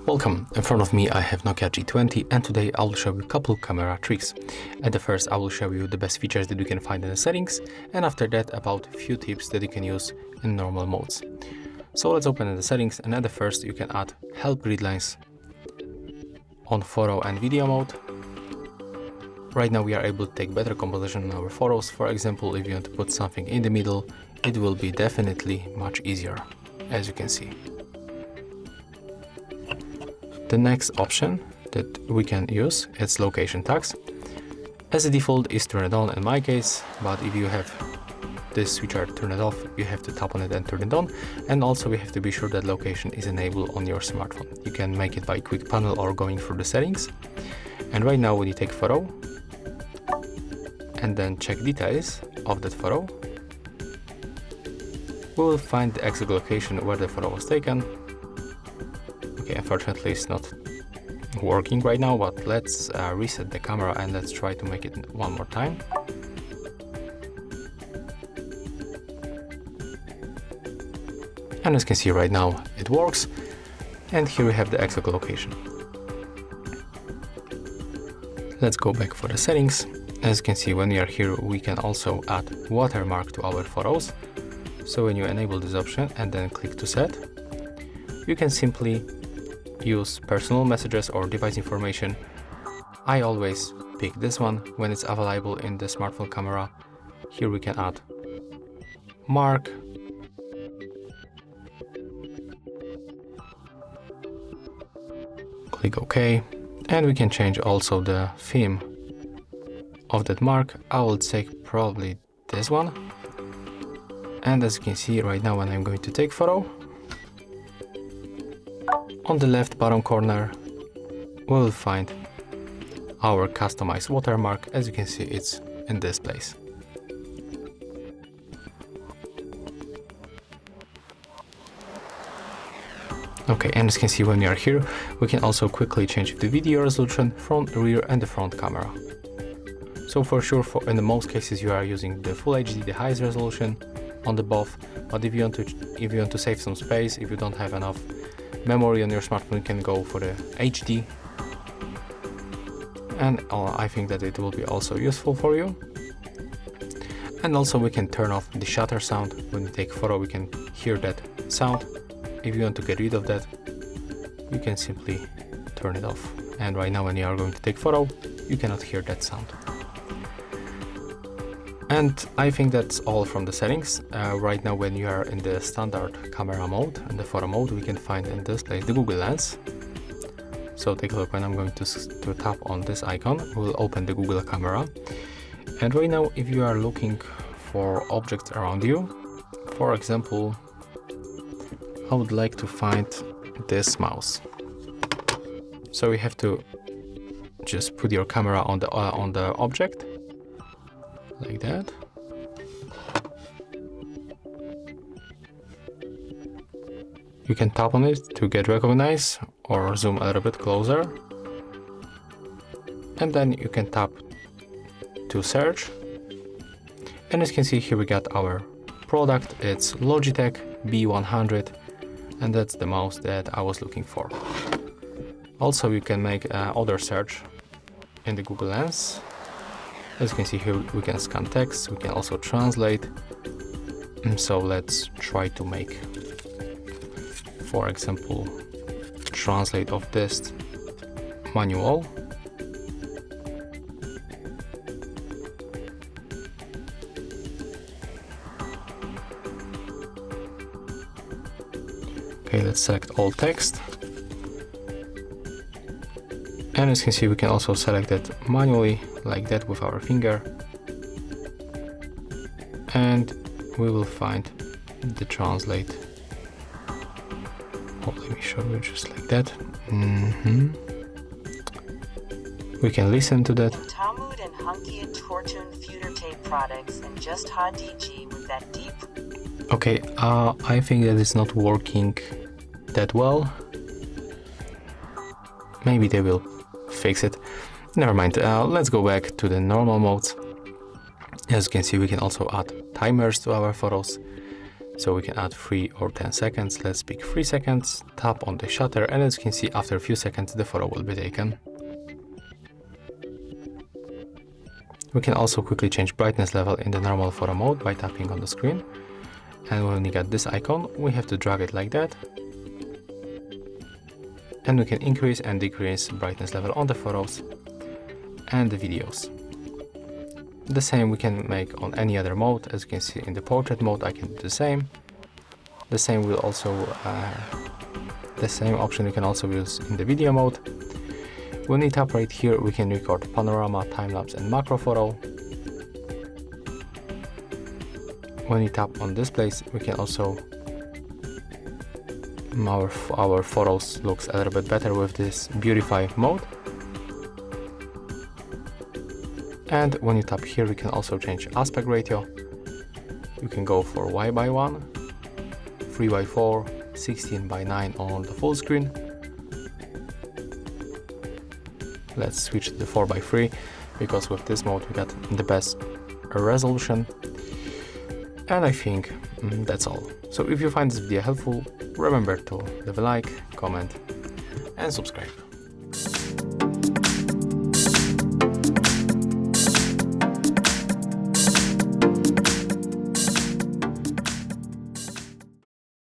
Welcome, in front of me I have Nokia G20 and today I will show you a couple camera tricks. At the first I will show you the best features that you can find in the settings, and after that about a few tips that you can use in normal modes. So let's open the settings, and at the first you can add help gridlines on photo and video mode. Right now we are able to take better composition on our photos. For example, if you want to put something in the middle, it will be definitely much easier, as you can see. The next option that we can use is location tags. As a default is turned on in my case, but if you have this switcher turned off, you have to tap on it and turn it on. And also we have to be sure that location is enabled on your smartphone. You can make it by quick panel or going through the settings. And right now when you take photo and then check details of that photo, we will find the exact location where the photo was taken. Okay, unfortunately it's not working right now, but let's reset the camera and let's try to make it one more time. And as you can see right now it works, and here we have the exact location. Let's go back for the settings. As you can see, when we are here we can also add watermark to our photos. So when you enable this option and then click to set, you can simply use personal messages or device information. I always pick this one when it's available in the smartphone camera. Here we can add mark, click OK, and we can change also the theme of that mark. I will take probably this one, and as you can see right now when I'm going to take photo, on the left bottom corner we will find our customized watermark. As you can see, it's in this place. Okay, and as you can see when we are here, we can also quickly change the video resolution, front, rear and the front camera. So for sure, in the most cases you are using the full HD, the highest resolution on the both, but if you want to save some space, if you don't have enough memory on your smartphone, you can go for the HD, and I think that it will be also useful for you. And also we can turn off the shutter sound. When you take photo we can hear that sound. If you want to get rid of that, you can simply turn it off, and right now when you are going to take photo you cannot hear that sound. And I think that's all from the settings. Right now when you are in the standard camera mode and the photo mode, we can find in this place the Google Lens. So take a look. When I'm going to tap on this icon, we'll open the Google camera. And right now if you are looking for objects around you, for example, I would like to find this mouse. So you have to just put your camera on the object, like that. You can tap on it to get recognized or zoom a little bit closer. And then you can tap to search. And as you can see here we got our product. It's Logitech B100, and that's the mouse that I was looking for. Also you can make other search in the Google Lens. As you can see here, we can scan text, we can also translate. So let's try to make, for example, translate of this manual. Okay, let's select all text. And as you can see, we can also select it manually, like that, with our finger. And we will find the translate. Oh, let me show you just like that. We can listen to that. Talmud and Hunky Tortun Future Tape products and just HardDG with that deep. Okay, I think that it's not working that well. Maybe they will fix it. Never mind. Let's go back to the normal modes. As you can see, we can also add timers to our photos. So we can add 3 or 10 seconds. Let's pick 3 seconds, tap on the shutter, and as you can see, after a few seconds, the photo will be taken. We can also quickly change brightness level in the normal photo mode by tapping on the screen. And when we get this icon, we have to drag it like that. And we can increase and decrease brightness level on the photos and the videos. The same we can make on any other mode. As you can see in the portrait mode, I can do the same. The same will also, the same option you can also use in the video mode. When we tap right here, we can record panorama, time-lapse and macro photo. When we tap on this place, we can also, our photos looks a little bit better with this beautify mode. And when you tap here, we can also change aspect ratio. You can go for Y/1, 3/4, 16:9 on the full screen. Let's switch to the 4:3 because with this mode we got the best resolution. And I think that's all. So if you find this video helpful, remember to leave a like, comment and subscribe.